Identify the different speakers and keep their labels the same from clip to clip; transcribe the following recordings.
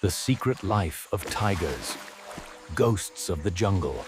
Speaker 1: The secret life of tigers, ghosts of the jungle.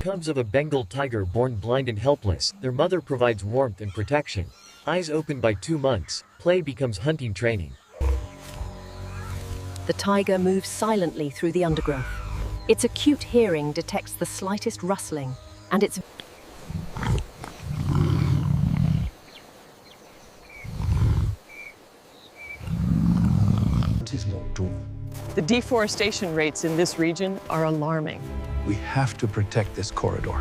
Speaker 2: Cubs of a Bengal tiger born blind and helpless, their mother provides warmth and protection. Eyes open by 2 months, play becomes hunting training.
Speaker 3: The tiger moves silently through the undergrowth. Its acute hearing detects the slightest rustling, and its
Speaker 4: The deforestation rates in this region are alarming.
Speaker 5: We have to protect this corridor.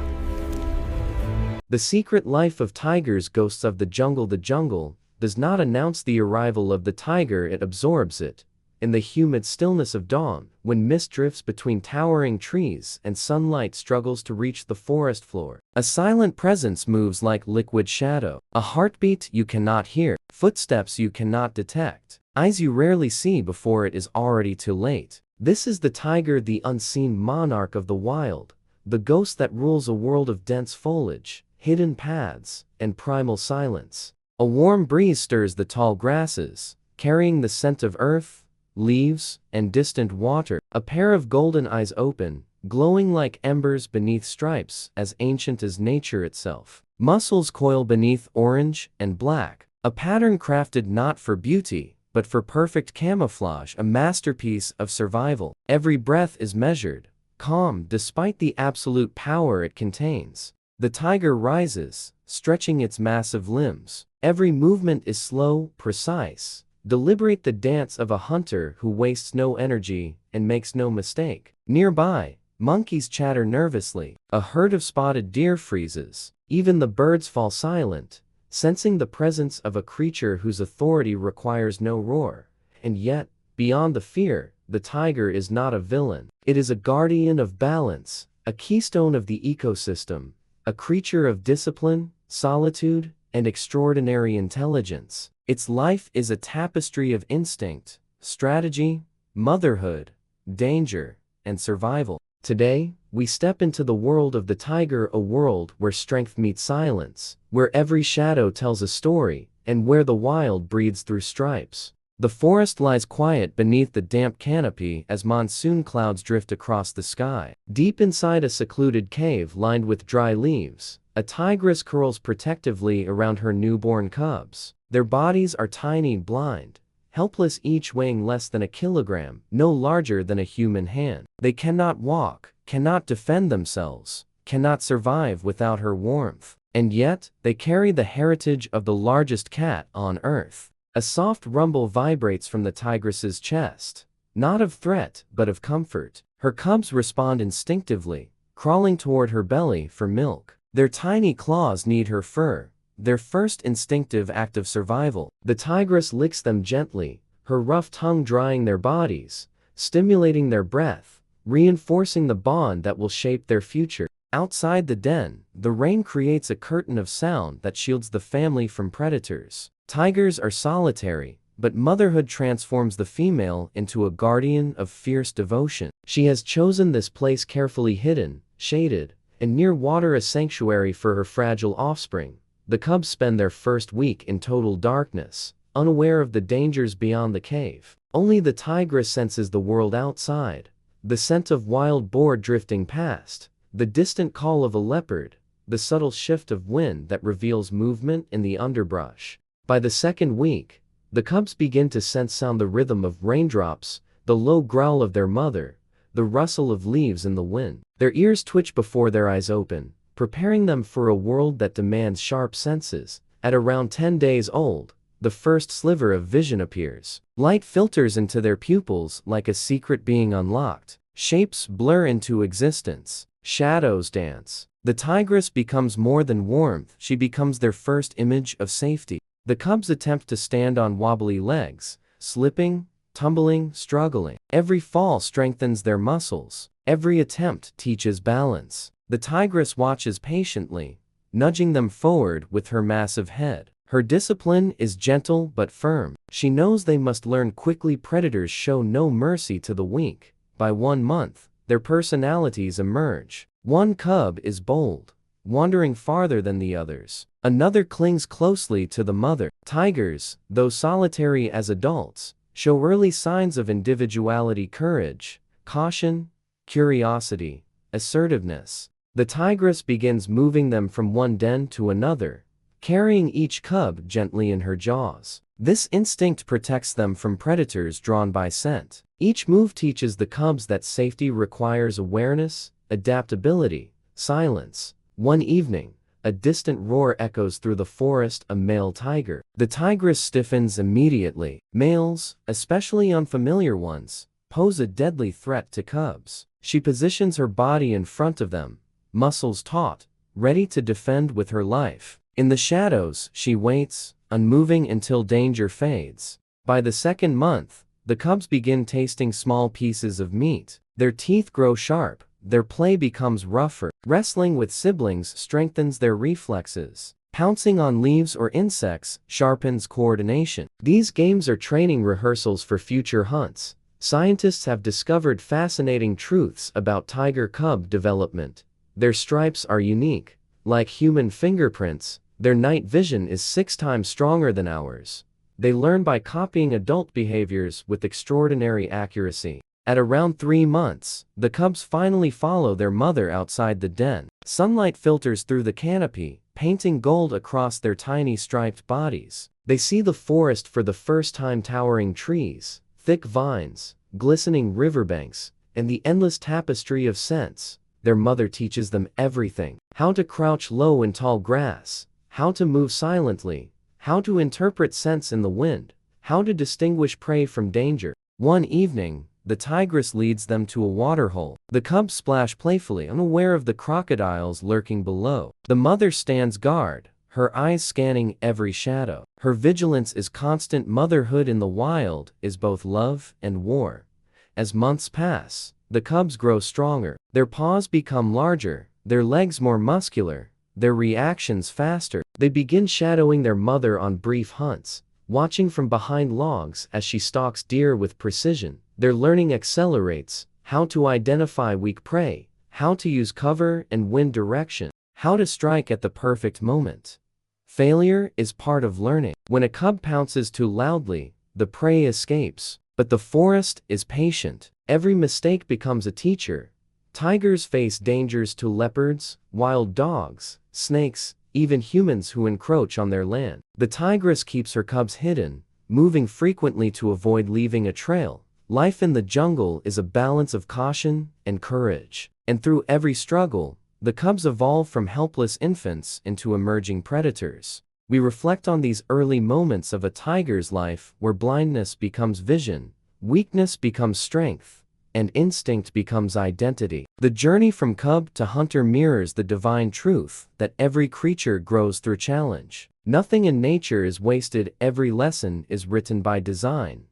Speaker 6: The secret life of tigers, ghosts of the jungle. The jungle does not announce the arrival of the tiger, it absorbs it. In the humid stillness of dawn, when mist drifts between towering trees and sunlight struggles to reach the forest floor, a silent presence moves like liquid shadow. A heartbeat you cannot hear, footsteps you cannot detect, eyes you rarely see before it is already too late. This is the tiger, the unseen monarch of the wild, the ghost that rules a world of dense foliage, hidden paths, and primal silence. A warm breeze stirs the tall grasses, carrying the scent of earth, leaves, and distant water. A pair of golden eyes open, glowing like embers beneath stripes as ancient as nature itself. Muscles coil beneath orange and black, a pattern crafted not for beauty, but for perfect camouflage, a masterpiece of survival. Every breath is measured, calm despite the absolute power it contains. The tiger rises, stretching its massive limbs. Every movement is slow, precise, deliberate the dance of a hunter who wastes no energy and makes no mistake. Nearby, monkeys chatter nervously. A herd of spotted deer freezes. Even the birds fall silent, sensing the presence of a creature whose authority requires no roar. And yet, beyond the fear, the tiger is not a villain. It is a guardian of balance, a keystone of the ecosystem, a creature of discipline, solitude, and extraordinary intelligence. Its life is a tapestry of instinct, strategy, motherhood, danger, and survival. Today, we step into the world of the tiger, a world where strength meets silence, where every shadow tells a story, and where the wild breathes through stripes. The forest lies quiet beneath the damp canopy as monsoon clouds drift across the sky. Deep inside a secluded cave lined with dry leaves, a tigress curls protectively around her newborn cubs. Their bodies are tiny, blind, helpless, each weighing less than a kilogram, no larger than a human hand. They cannot walk, cannot defend themselves, cannot survive without her warmth. And yet, they carry the heritage of the largest cat on earth. A soft rumble vibrates from the tigress's chest, not of threat, but of comfort. Her cubs respond instinctively, crawling toward her belly for milk. Their tiny claws knead her fur, their first instinctive act of survival. The tigress licks them gently, her rough tongue drying their bodies, stimulating their breath, reinforcing the bond that will shape their future. Outside the den, the rain creates a curtain of sound that shields the family from predators. Tigers are solitary, but motherhood transforms the female into a guardian of fierce devotion. She has chosen this place carefully hidden, shaded, and near water, a sanctuary for her fragile offspring. The cubs spend their first week in total darkness, unaware of the dangers beyond the cave. Only the tigress senses the world outside, the scent of wild boar drifting past, the distant call of a leopard, the subtle shift of wind that reveals movement in the underbrush. By the second week, the cubs begin to sense the rhythm of raindrops, the low growl of their mother, the rustle of leaves in the wind. Their ears twitch before their eyes open, preparing them for a world that demands sharp senses. At around 10 days old, the first sliver of vision appears. Light filters into their pupils like a secret being unlocked. Shapes blur into existence. Shadows dance. The tigress becomes more than warmth, she becomes their first image of safety. The cubs attempt to stand on wobbly legs, slipping, tumbling, struggling. Every fall strengthens their muscles. Every attempt teaches balance. The tigress watches patiently, nudging them forward with her massive head. Her discipline is gentle but firm. She knows they must learn quickly. Predators show no mercy to the weak. By 1 month, their personalities emerge. One cub is bold, wandering farther than the others. Another clings closely to the mother. Tigers, though solitary as adults, show early signs of individuality, courage, caution, curiosity, assertiveness. The tigress begins moving them from one den to another, carrying each cub gently in her jaws. This instinct protects them from predators drawn by scent. Each move teaches the cubs that safety requires awareness, adaptability, silence. One evening, a distant roar echoes through the forest, a male tiger. The tigress stiffens immediately. Males, especially unfamiliar ones, pose a deadly threat to cubs. She positions her body in front of them, muscles taut, ready to defend with her life. In the shadows, she waits, unmoving until danger fades. By the second month, the cubs begin tasting small pieces of meat. Their teeth grow sharp, their play becomes rougher. Wrestling with siblings strengthens their reflexes. Pouncing on leaves or insects sharpens coordination. These games are training rehearsals for future hunts. Scientists have discovered fascinating truths about tiger cub development. Their stripes are unique. Like human fingerprints, their night vision is 6 times stronger than ours. They learn by copying adult behaviors with extraordinary accuracy. At around 3 months, the cubs finally follow their mother outside the den. Sunlight filters through the canopy, painting gold across their tiny striped bodies. They see the forest for the first time, towering trees, thick vines, glistening riverbanks, and the endless tapestry of scents. Their mother teaches them everything: how to crouch low in tall grass, how to move silently, how to interpret scents in the wind, How to distinguish prey from danger. One evening, the tigress leads them to a waterhole. The cubs splash playfully, unaware of the crocodiles lurking below. The mother stands guard, her eyes scanning every shadow. Her vigilance is constant. Motherhood in the wild is both love and war. As months pass, the cubs grow stronger. Their paws become larger, their legs more muscular, their reactions faster. They begin shadowing their mother on brief hunts, watching from behind logs as she stalks deer with precision. Their learning accelerates: how to identify weak prey, how to use cover and wind direction, how to strike at the perfect moment. Failure is part of learning. When a cub pounces too loudly, the prey escapes. But the forest is patient. Every mistake becomes a teacher. Tigers face dangers to leopards, wild dogs, snakes, even humans who encroach on their land. The tigress keeps her cubs hidden, moving frequently to avoid leaving a trail. Life in the jungle is a balance of caution and courage. And through every struggle, the cubs evolve from helpless infants into emerging predators. We reflect on these early moments of a tiger's life where blindness becomes vision, weakness becomes strength, and instinct becomes identity. The journey from cub to hunter mirrors the divine truth that every creature grows through challenge. Nothing in nature is wasted. Every lesson is written by design,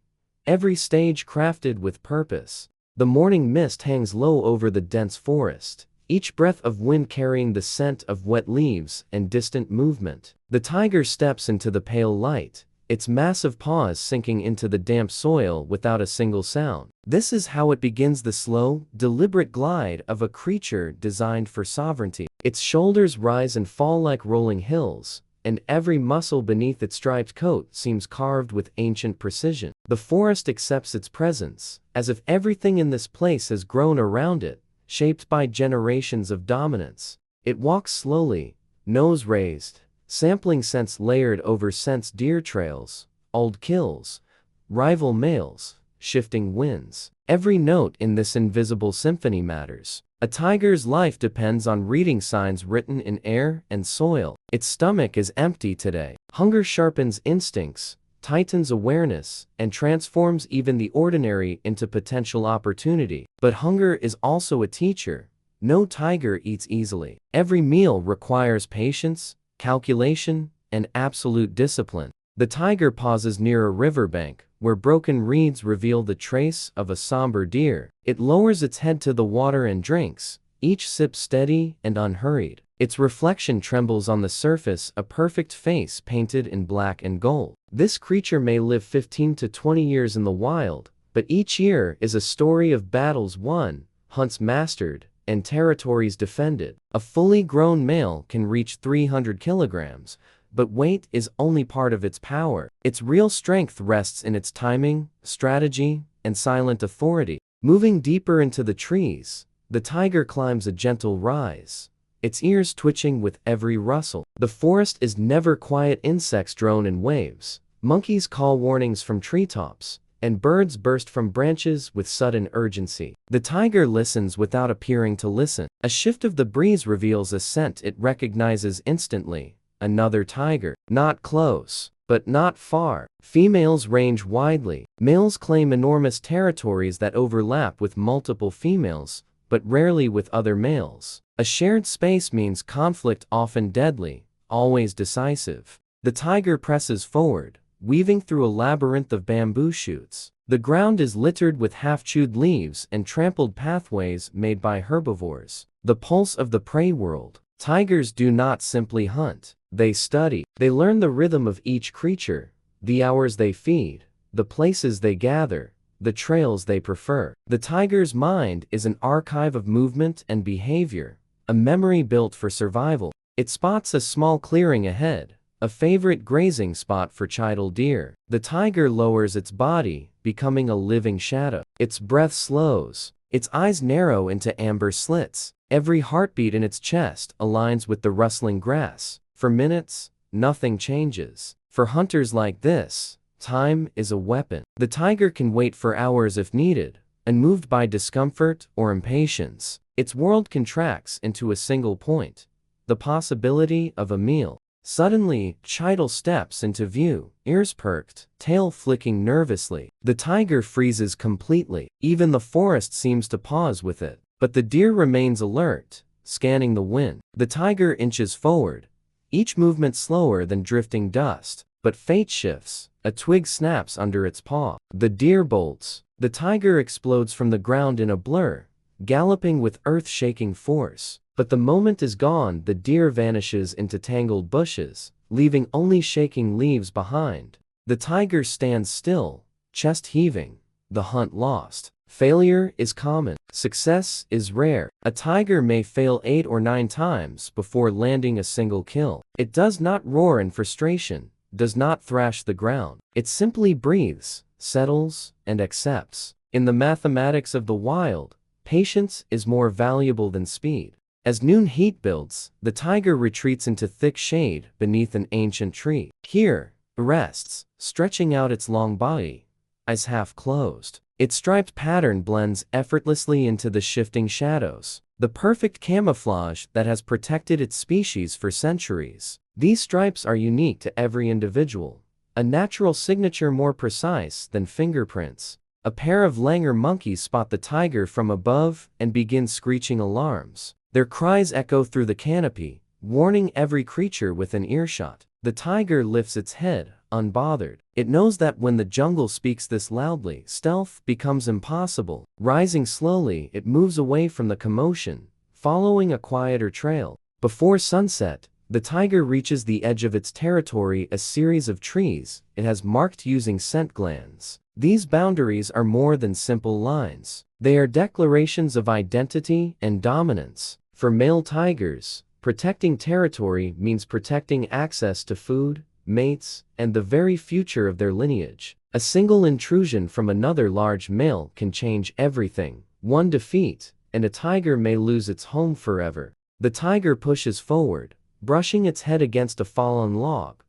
Speaker 6: every stage crafted with purpose. The morning mist hangs low over the dense forest, each breath of wind carrying the scent of wet leaves and distant movement. The tiger steps into the pale light, its massive paws sinking into the damp soil without a single sound. This is how it begins: the slow, deliberate glide of a creature designed for sovereignty. Its shoulders rise and fall like rolling hills, and every muscle beneath its striped coat seems carved with ancient precision. The forest accepts its presence, as if everything in this place has grown around it, shaped by generations of dominance. It walks slowly, nose raised, sampling scents layered over scents: deer trails, old kills, rival males, shifting winds. Every note in this invisible symphony matters. A tiger's life depends on reading signs written in air and soil. Its stomach is empty today. Hunger sharpens instincts, tightens awareness, and transforms even the ordinary into potential opportunity. But hunger is also a teacher. No tiger eats easily. Every meal requires patience, calculation, and absolute discipline. The tiger pauses near a riverbank, where broken reeds reveal the trace of a somber deer. It lowers its head to the water and drinks, each sip steady and unhurried. Its reflection trembles on the surface, a perfect face painted in black and gold. This creature may live 15 to 20 years in the wild, but each year is a story of battles won, hunts mastered, and territories defended. A fully grown male can reach 300 kilograms, but weight is only part of its power. Its real strength rests in its timing, strategy, and silent authority. Moving deeper into the trees, the tiger climbs a gentle rise, its ears twitching with every rustle. The forest is never quiet. Insects drone in waves, monkeys call warnings from treetops, and birds burst from branches with sudden urgency. The tiger listens without appearing to listen. A shift of the breeze reveals a scent it recognizes instantly: another tiger. Not close, but not far. Females range widely. Males claim enormous territories that overlap with multiple females, but rarely with other males. A shared space means conflict, often deadly, always decisive. The tiger presses forward, weaving through a labyrinth of bamboo shoots. The ground is littered with half-chewed leaves and trampled pathways made by herbivores. The pulse of the prey world. Tigers do not simply hunt. They study. They learn the rhythm of each creature, the hours they feed, the places they gather, the trails they prefer. The tiger's mind is an archive of movement and behavior, a memory built for survival. It spots a small clearing ahead, a favorite grazing spot for chital deer. The tiger lowers its body, becoming a living shadow. Its breath slows, its eyes narrow into amber slits. Every heartbeat in its chest aligns with the rustling grass. For minutes, nothing changes. For hunters like this, time is a weapon. The tiger can wait for hours if needed, unmoved by discomfort or impatience. Its world contracts into a single point: the possibility of a meal. Suddenly, Chital steps into view, ears perked, tail flicking nervously. The tiger freezes completely. Even the forest seems to pause with it. But the deer remains alert, scanning the wind. The tiger inches forward, each movement slower than drifting dust. But fate shifts. A twig snaps under its paw. The deer bolts. The tiger explodes from the ground in a blur, galloping with earth-shaking force. But the moment is gone. The deer vanishes into tangled bushes, leaving only shaking leaves behind. The tiger stands still, chest heaving, the hunt lost. Failure is common. Success is rare. A tiger may fail 8 or 9 times before landing a single kill. It does not roar in frustration, does not thrash the ground. It simply breathes, settles, and accepts. In the mathematics of the wild, patience is more valuable than speed. As noon heat builds, the tiger retreats into thick shade beneath an ancient tree. Here, it rests, stretching out its long body, eyes half closed. Its striped pattern blends effortlessly into the shifting shadows, the perfect camouflage that has protected its species for centuries. These stripes are unique to every individual, a natural signature more precise than fingerprints. A pair of langur monkeys spot the tiger from above and begin screeching alarms. Their cries echo through the canopy, warning every creature within earshot. The tiger lifts its head, unbothered. It knows that when the jungle speaks this loudly, stealth becomes impossible. Rising slowly, it moves away from the commotion, following a quieter trail. Before sunset, the tiger reaches the edge of its territory, a series of trees it has marked using scent glands. These boundaries are more than simple lines. They are declarations of identity and dominance. For male tigers, protecting territory means protecting access to food, mates, and the very future of their lineage. A single intrusion from another large male can change everything. One defeat, and a tiger may lose its home forever. The tiger pushes forward, brushing its head against a fallen log,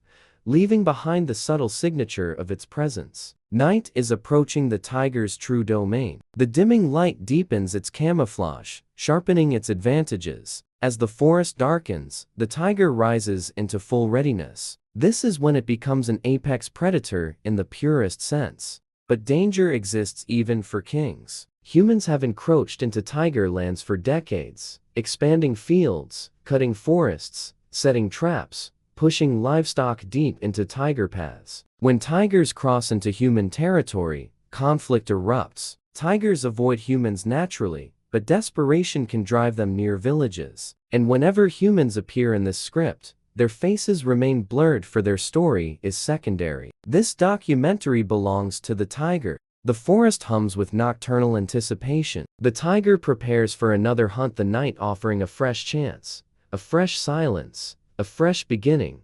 Speaker 6: leaving behind the subtle signature of its presence. Night is approaching the tiger's true domain. The dimming light deepens its camouflage, sharpening its advantages. As the forest darkens, the tiger rises into full readiness. This is when it becomes an apex predator in the purest sense. But danger exists even for kings. Humans have encroached into tiger lands for decades, expanding fields, cutting forests, setting traps, pushing livestock deep into tiger paths. When tigers cross into human territory, conflict erupts. Tigers avoid humans naturally, but desperation can drive them near villages. And whenever humans appear in this script, their faces remain blurred, for their story is secondary. This documentary belongs to the tiger. The forest hums with nocturnal anticipation. The tiger prepares for another hunt, the night offering a fresh chance, a fresh silence, a fresh beginning.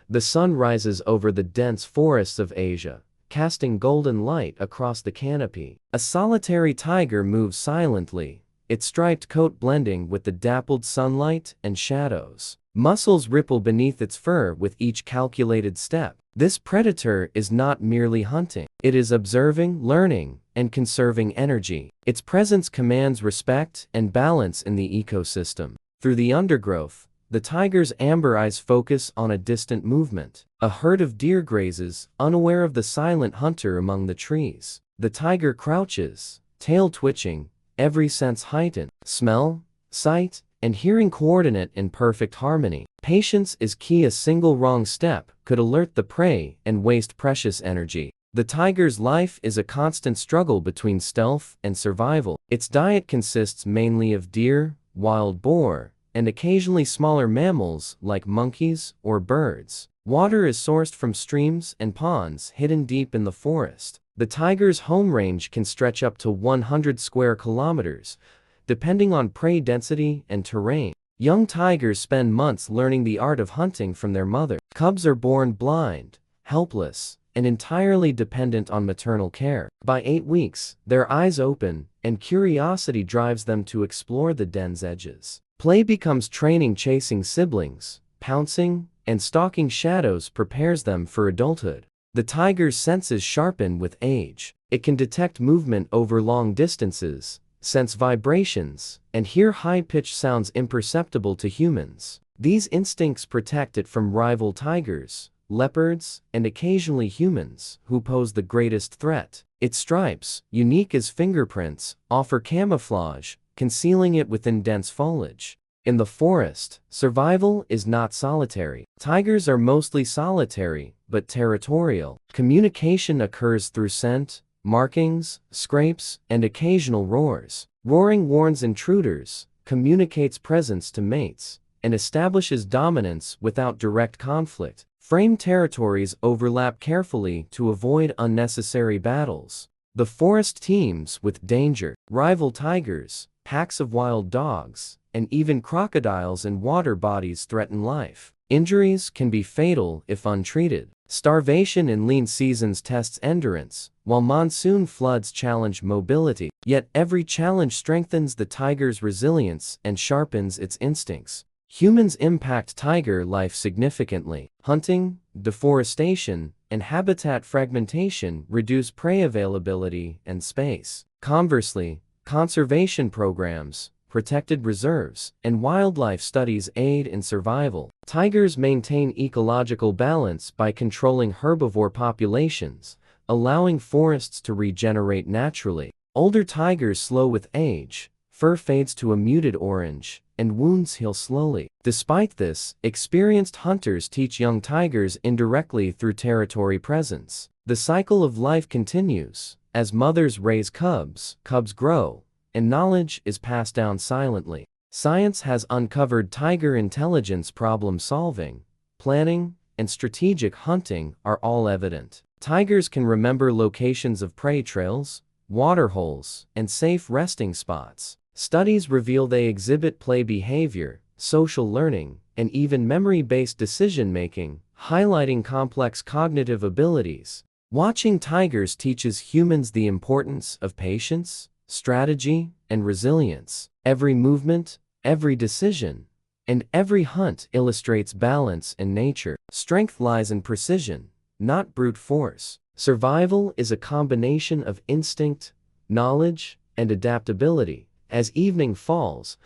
Speaker 6: The sun rises over the dense forests of Asia, casting golden light across the canopy. A solitary tiger moves silently, its striped coat blending with the dappled sunlight and shadows. Muscles ripple beneath its fur with each calculated step. This predator is not merely hunting. It is observing, learning, and conserving energy. Its presence commands respect and balance in the ecosystem. Through the undergrowth, the tiger's amber eyes focus on a distant movement. A herd of deer grazes, unaware of the silent hunter among the trees. The tiger crouches, tail twitching, every sense heightened. Smell, sight, and hearing coordinate in perfect harmony. Patience is key. A single wrong step could alert the prey and waste precious energy. The tiger's life is a constant struggle between stealth and survival. Its diet consists mainly of deer, wild boar, and occasionally smaller mammals like monkeys or birds. Water is sourced from streams and ponds hidden deep in the forest. The tiger's home range can stretch up to 100 square kilometers, depending on prey density and terrain. Young tigers spend months learning the art of hunting from their mother. Cubs are born blind, helpless, and entirely dependent on maternal care. By 8 weeks, their eyes open, and curiosity drives them to explore the den's edges. Play becomes training. Chasing siblings, pouncing, and stalking shadows prepares them for adulthood. The tiger's senses sharpen with age. It can detect movement over long distances, sense vibrations, and hear high-pitched sounds imperceptible to humans. These instincts protect it from rival tigers, leopards, and occasionally humans, who pose the greatest threat. Its stripes, unique as fingerprints, offer camouflage, concealing it within dense foliage. In the forest, survival is not solitary. Tigers are mostly solitary, but territorial. Communication occurs through scent, markings, scrapes, and occasional roars. Roaring warns intruders, communicates presence to mates, and establishes dominance without direct conflict. Frame territories overlap carefully to avoid unnecessary battles. The forest teems with danger. Rival tigers, packs of wild dogs, and even crocodiles and water bodies threaten life. Injuries can be fatal if untreated. Starvation in lean seasons tests endurance, while monsoon floods challenge mobility. Yet every challenge strengthens the tiger's resilience and sharpens its instincts. Humans impact tiger life significantly. Hunting, deforestation, and habitat fragmentation reduce prey availability and space. Conversely, conservation programs, protected reserves, and wildlife studies aid in survival. Tigers maintain ecological balance by controlling herbivore populations, allowing forests to regenerate naturally. Older tigers slow with age, fur fades to a muted orange, and wounds heal slowly. Despite this, experienced hunters teach young tigers indirectly through territory presence. The cycle of life continues. As mothers raise cubs, cubs grow, and knowledge is passed down silently. Science has uncovered tiger intelligence, problem solving, planning, and strategic hunting are all evident. Tigers can remember locations of prey trails, water holes, and safe resting spots. Studies reveal they exhibit play behavior, social learning, and even memory-based decision-making, highlighting complex cognitive abilities. Watching tigers teaches humans the importance of patience, strategy, and resilience. Every movement, every decision, and every hunt illustrates balance in nature. Strength lies in precision, not brute force. Survival is a combination of instinct, knowledge, and adaptability. As evening falls,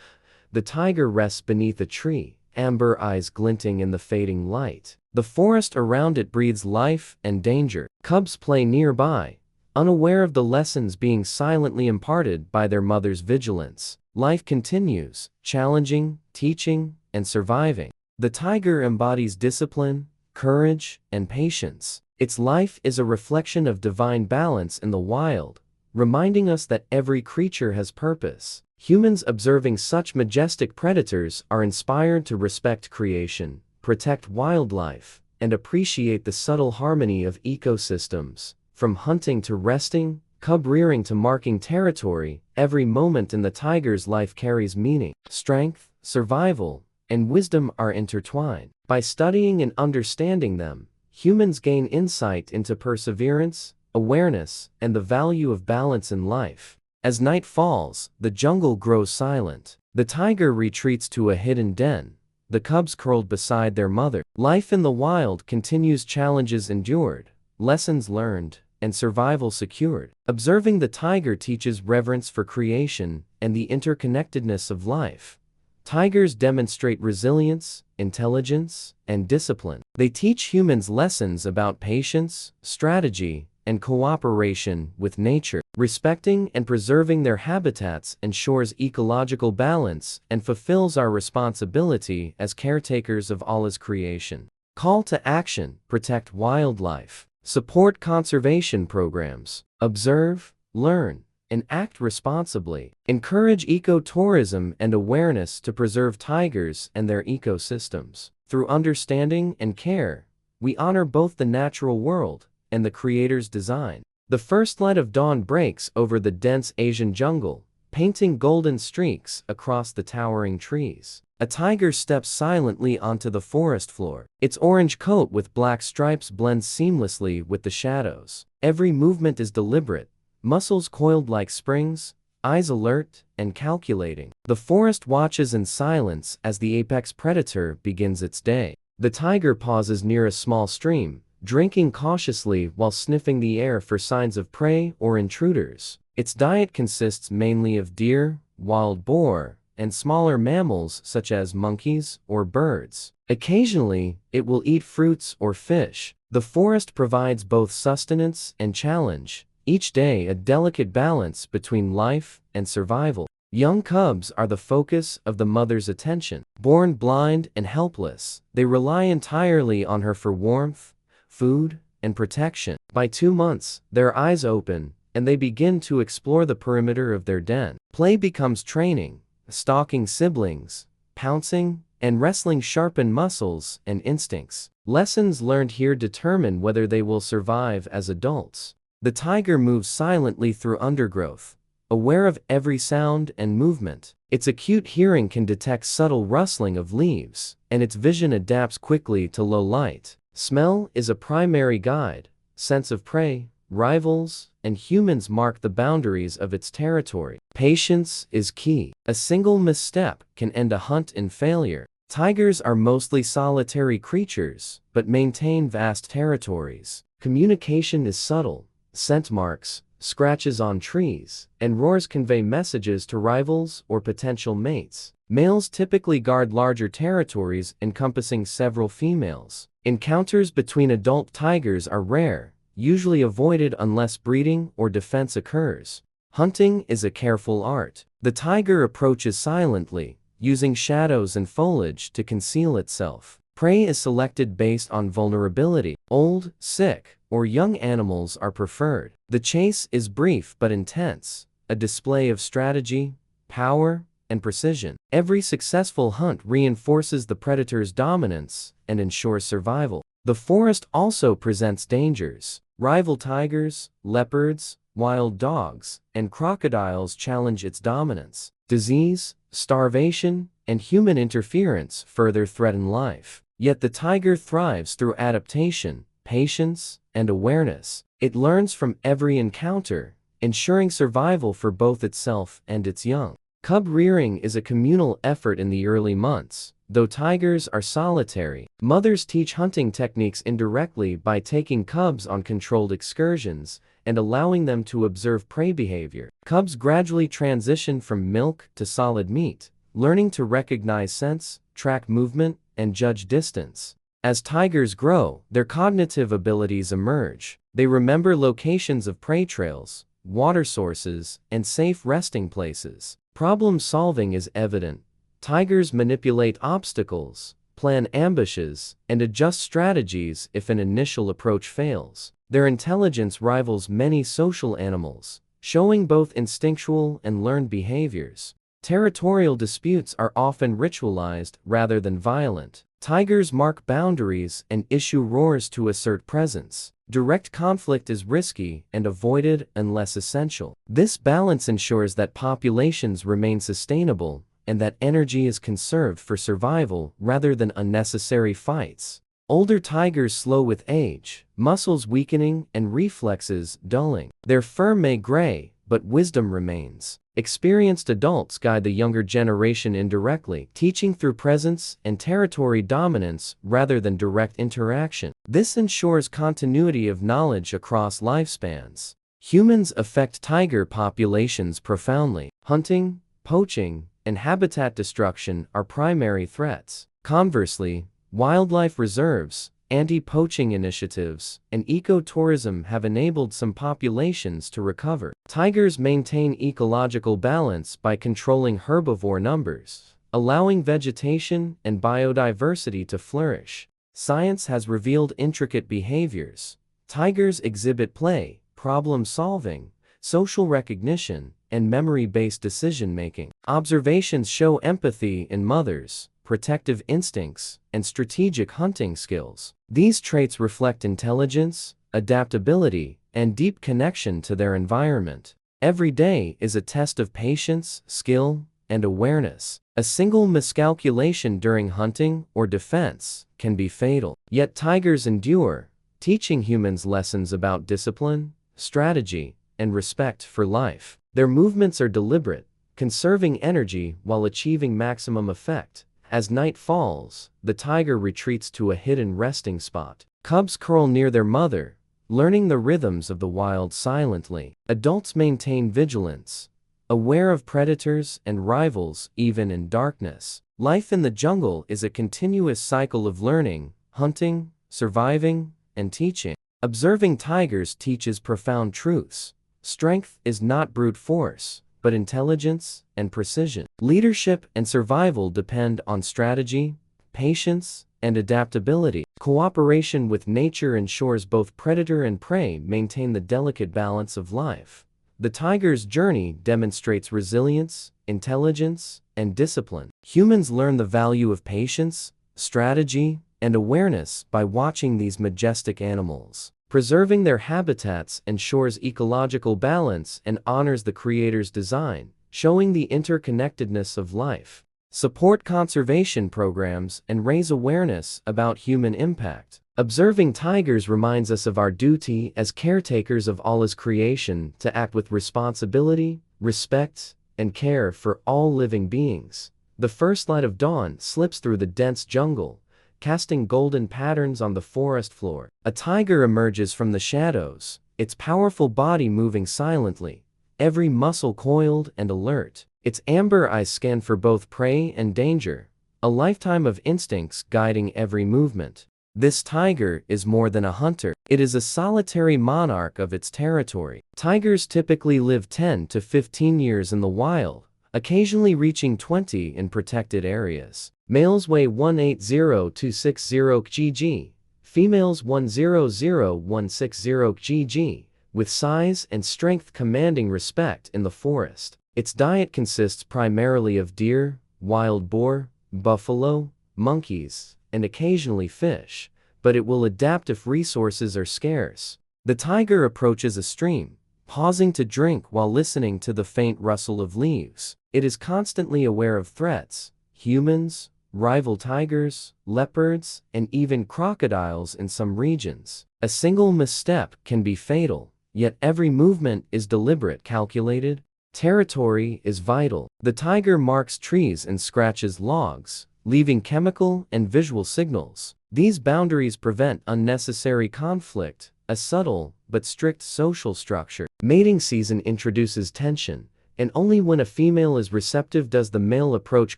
Speaker 6: the tiger rests beneath a tree, amber eyes glinting in the fading light. The forest around it breathes life and danger. Cubs play nearby, unaware of the lessons being silently imparted by their mother's vigilance. Life continues, challenging, teaching, and surviving. The tiger embodies discipline, courage, and patience. Its life is a reflection of divine balance in the wild, reminding us that every creature has purpose. Humans observing such majestic predators are inspired to respect creation, protect wildlife, and appreciate the subtle harmony of ecosystems. From hunting to resting, cub rearing to marking territory, every moment in the tiger's life carries meaning. Strength, survival, and wisdom are intertwined. By studying and understanding them, humans gain insight into perseverance, awareness, and the value of balance in life. As night falls, the jungle grows silent. The tiger retreats to a hidden den, the cubs curled beside their mother. Life in the wild continues, challenges endured, lessons learned, and survival secured. Observing the tiger teaches reverence for creation and the interconnectedness of life. Tigers demonstrate resilience, intelligence, and discipline. They teach humans lessons about patience, strategy, and cooperation with nature. Respecting and preserving their habitats ensures ecological balance and fulfills our responsibility as caretakers of Allah's creation. Call to action: protect wildlife, support conservation programs, observe, learn, and act responsibly. Encourage ecotourism and awareness to preserve tigers and their ecosystems. Through understanding and care, we honor both the natural world and the Creator's design. The first light of dawn breaks over the dense Asian jungle, painting golden streaks across the towering trees. A tiger steps silently onto the forest floor. Its orange coat with black stripes blends seamlessly with the shadows. Every movement is deliberate, muscles coiled like springs, eyes alert and calculating. The forest watches in silence as the apex predator begins its day. The tiger pauses near a small stream, drinking cautiously while sniffing the air for signs of prey or intruders. Its diet consists mainly of deer, wild boar, and smaller mammals such as monkeys or birds. Occasionally, it will eat fruits or fish. The forest provides both sustenance and challenge, each day a delicate balance between life and survival. Young cubs are the focus of the mother's attention. Born blind and helpless, they rely entirely on her for warmth, food, and protection. By 2 months, their eyes open, and they begin to explore the perimeter of their den. Play becomes training, stalking siblings, pouncing, and wrestling sharpen muscles and instincts. Lessons learned here determine whether they will survive as adults. The tiger moves silently through undergrowth, aware of every sound and movement. Its acute hearing can detect subtle rustling of leaves, and its vision adapts quickly to low light. Smell is a primary guide. Sense of prey, rivals, and humans mark the boundaries of its territory. Patience is key. A single misstep can end a hunt in failure. Tigers are mostly solitary creatures, but maintain vast territories. Communication is subtle. Scent marks, scratches on trees, and roars convey messages to rivals or potential mates. Males typically guard larger territories encompassing several females. Encounters between adult tigers are rare, usually avoided unless breeding or defense occurs. Hunting is a careful art. The tiger approaches silently, using shadows and foliage to conceal itself. Prey is selected based on vulnerability. Old, sick, or young animals are preferred. The chase is brief but intense, a display of strategy, power, and precision. Every successful hunt reinforces the predator's dominance and ensures survival. The forest also presents dangers. Rival tigers, leopards, wild dogs, and crocodiles challenge its dominance. Disease, starvation, and human interference further threaten life. Yet the tiger thrives through adaptation, patience, and awareness. It learns from every encounter, ensuring survival for both itself and its young. Cub rearing is a communal effort in the early months. Though tigers are solitary, mothers teach hunting techniques indirectly by taking cubs on controlled excursions and allowing them to observe prey behavior. Cubs gradually transition from milk to solid meat, learning to recognize scents, track movement, and judge distance. As tigers grow, their cognitive abilities emerge. They remember locations of prey trails, water sources, and safe resting places. Problem solving is evident. Tigers manipulate obstacles, plan ambushes, and adjust strategies if an initial approach fails. Their intelligence rivals many social animals, showing both instinctual and learned behaviors. Territorial disputes are often ritualized rather than violent. Tigers mark boundaries and issue roars to assert presence. Direct conflict is risky and avoided unless essential. This balance ensures that populations remain sustainable and that energy is conserved for survival rather than unnecessary fights. Older tigers slow with age, muscles weakening and reflexes dulling. Their fur may gray, but wisdom remains. Experienced adults guide the younger generation indirectly, teaching through presence and territory dominance rather than direct interaction. This ensures continuity of knowledge across lifespans. Humans affect tiger populations profoundly. Hunting, poaching, and habitat destruction are primary threats. Conversely, wildlife reserves, anti-poaching initiatives, and ecotourism have enabled some populations to recover. Tigers maintain ecological balance by controlling herbivore numbers, allowing vegetation and biodiversity to flourish. Science has revealed intricate behaviors. Tigers exhibit play, problem solving, social recognition, and memory-based decision-making. Observations show empathy in mothers, protective instincts, and strategic hunting skills. These traits reflect intelligence, adaptability, and deep connection to their environment. Every day is a test of patience, skill, and awareness. A single miscalculation during hunting or defense can be fatal. Yet tigers endure, teaching humans lessons about discipline, strategy, and respect for life. Their movements are deliberate, conserving energy while achieving maximum effect. As night falls, the tiger retreats to a hidden resting spot. Cubs curl near their mother, learning the rhythms of the wild silently. Adults maintain vigilance, aware of predators and rivals even in darkness. Life in the jungle is a continuous cycle of learning, hunting, surviving, and teaching. Observing tigers teaches profound truths. Strength is not brute force, but intelligence and precision. Leadership and survival depend on strategy, patience, and adaptability. Cooperation with nature ensures both predator and prey maintain the delicate balance of life. The tiger's journey demonstrates resilience, intelligence, and discipline. Humans learn the value of patience, strategy, and awareness by watching these majestic animals. Preserving their habitats ensures ecological balance and honors the Creator's design, showing the interconnectedness of life. Support conservation programs and raise awareness about human impact. Observing tigers reminds us of our duty as caretakers of Allah's creation to act with responsibility, respect, and care for all living beings. The first light of dawn slips through the dense jungle, casting golden patterns on the forest floor. A tiger emerges from the shadows, its powerful body moving silently, every muscle coiled and alert. Its amber eyes scan for both prey and danger, a lifetime of instincts guiding every movement. This tiger is more than a hunter. It is a solitary monarch of its territory. Tigers typically live 10 to 15 years in the wild, occasionally reaching 20 in protected areas. Males weigh 180-260 kg, females 100-160 kg, with size and strength commanding respect in the forest. Its diet consists primarily of deer, wild boar, buffalo, monkeys, and occasionally fish, but it will adapt if resources are scarce. The tiger approaches a stream, pausing to drink while listening to the faint rustle of leaves. It is constantly aware of threats: humans, rival tigers, leopards, and even crocodiles in some regions. A single misstep can be fatal, yet every movement is deliberate, calculated. Territory is vital. The tiger marks trees and scratches logs, leaving chemical and visual signals. These boundaries prevent unnecessary conflict, a subtle but strict social structure. Mating season introduces tension, and only when a female is receptive does the male approach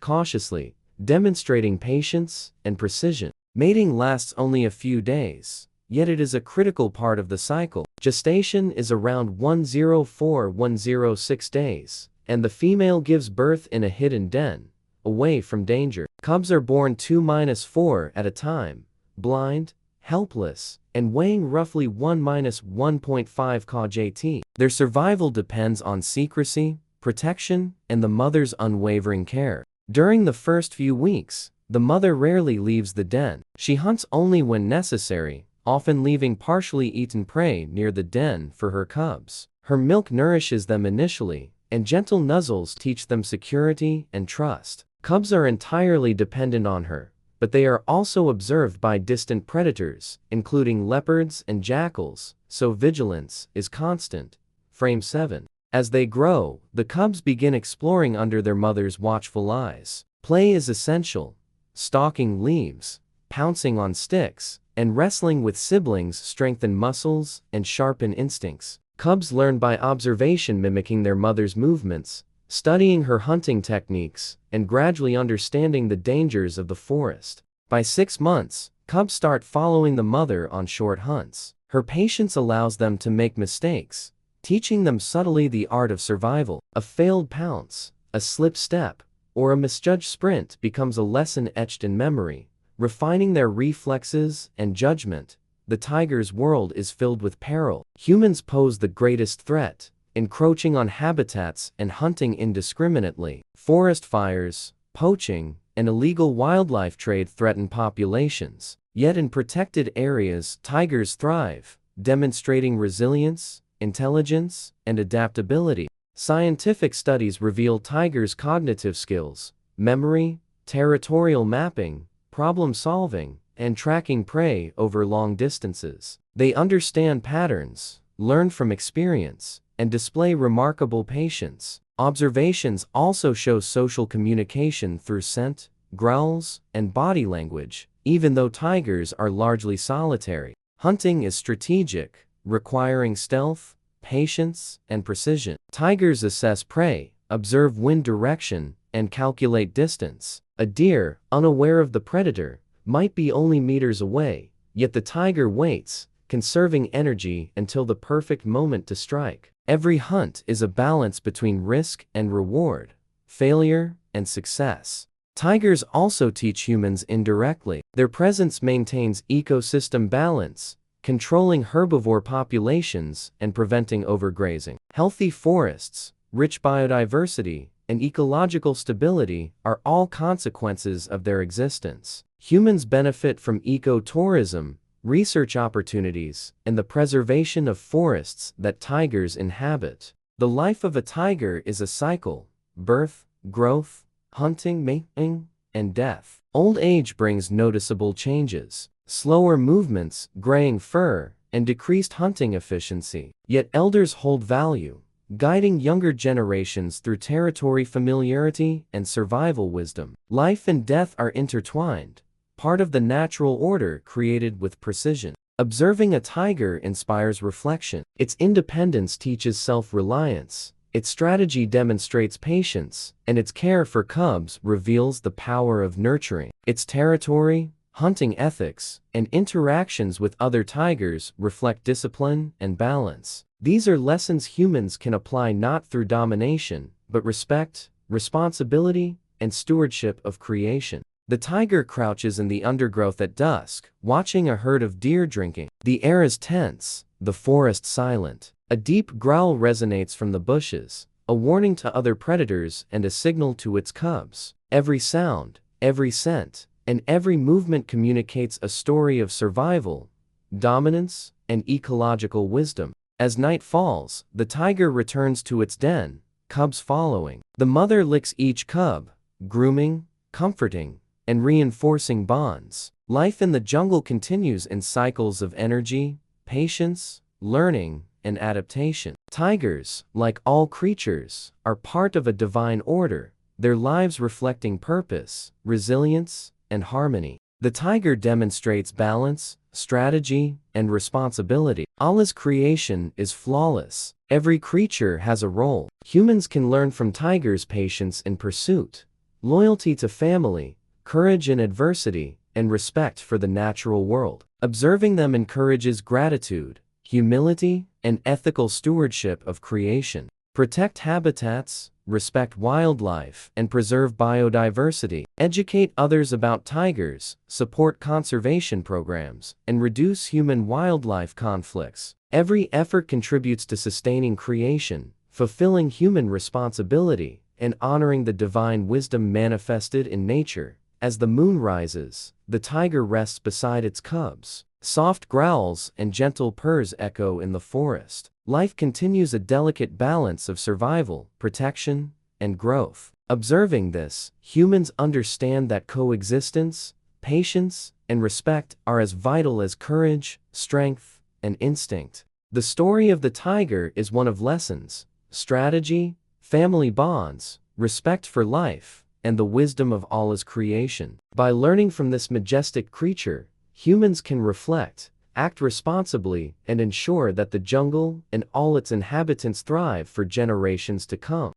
Speaker 6: cautiously, demonstrating patience and precision. Mating lasts only a few days, yet it is a critical part of the cycle. Gestation is around 104-106 days, and the female gives birth in a hidden den, away from danger. Cubs are born 2-4 at a time, blind, helpless, and weighing roughly 1-1.5 kg. Their survival depends on secrecy, protection, and the mother's unwavering care. During the first few weeks, the mother rarely leaves the den. She hunts only when necessary, often leaving partially eaten prey near the den for her cubs. Her milk nourishes them initially, and gentle nuzzles teach them security and trust. Cubs are entirely dependent on her, but they are also observed by distant predators, including leopards and jackals, so vigilance is constant. Frame 7. As they grow, the cubs begin exploring under their mother's watchful eyes. Play is essential. Stalking leaves, pouncing on sticks, and wrestling with siblings strengthen muscles and sharpen instincts. Cubs learn by observation, mimicking their mother's movements, studying her hunting techniques, and gradually understanding the dangers of the forest. By 6 months, cubs start following the mother on short hunts. Her patience allows them to make mistakes, teaching them subtly the art of survival. A failed pounce, a slip step, or a misjudged sprint becomes a lesson etched in memory, refining their reflexes and judgment. The tiger's world is filled with peril. Humans pose the greatest threat, encroaching on habitats and hunting indiscriminately. Forest fires, poaching, and illegal wildlife trade threaten populations. Yet in protected areas, tigers thrive, demonstrating resilience, intelligence, and adaptability. Scientific studies reveal tigers' cognitive skills, memory, territorial mapping, problem solving, and tracking prey over long distances. They understand patterns, learn from experience, and display remarkable patience. Observations also show social communication through scent, growls, and body language, even though tigers are largely solitary. Hunting is strategic, requiring stealth, patience, and precision. Tigers assess prey, observe wind direction, and calculate distance. A deer, unaware of the predator, might be only meters away, yet the tiger waits, conserving energy until the perfect moment to strike. Every hunt is a balance between risk and reward, failure and success. Tigers also teach humans indirectly. Their presence maintains ecosystem balance, controlling herbivore populations and preventing overgrazing. Healthy forests, rich biodiversity, and ecological stability are all consequences of their existence. Humans benefit from ecotourism, research opportunities, and the preservation of forests that tigers inhabit. The life of a tiger is a cycle: birth, growth, hunting, mating, and death. Old age brings noticeable changes: slower movements, graying fur, and decreased hunting efficiency. Yet elders hold value, guiding younger generations through territory familiarity and survival wisdom. Life and death are intertwined, part of the natural order created with precision. Observing a tiger inspires reflection. Its independence teaches self-reliance, its strategy demonstrates patience, and its care for cubs reveals the power of nurturing. Its territory, hunting ethics, and interactions with other tigers reflect discipline and balance. These are lessons humans can apply not through domination, but respect, responsibility, and stewardship of creation. The tiger crouches in the undergrowth at dusk, watching a herd of deer drinking. The air is tense, the forest silent. A deep growl resonates from the bushes, a warning to other predators and a signal to its cubs. Every sound, every scent, and every movement communicates a story of survival, dominance, and ecological wisdom. As night falls, the tiger returns to its den, cubs following. The mother licks each cub, grooming, comforting, and reinforcing bonds. Life in the jungle continues in cycles of energy, patience, learning, and adaptation. Tigers, like all creatures, are part of a divine order, their lives reflecting purpose, resilience, and harmony. The tiger demonstrates balance, strategy, and responsibility. Allah's creation is flawless. Every creature has a role. Humans can learn from tigers' patience in pursuit, loyalty to family, courage in adversity, and respect for the natural world. Observing them encourages gratitude, humility, and ethical stewardship of creation. Protect habitats, respect wildlife, and preserve biodiversity. Educate others about tigers, support conservation programs, and reduce human-wildlife conflicts. Every effort contributes to sustaining creation, fulfilling human responsibility, and honoring the divine wisdom manifested in nature. As the moon rises, the tiger rests beside its cubs. Soft growls and gentle purrs echo in the forest. Life continues a delicate balance of survival, protection, and growth. Observing this, humans understand that coexistence, patience, and respect are as vital as courage, strength, and instinct. The story of the tiger is one of lessons, strategy, family bonds, respect for life, and the wisdom of Allah's creation. By learning from this majestic creature, humans can reflect, act responsibly, and ensure that the jungle and all its inhabitants thrive for generations to come.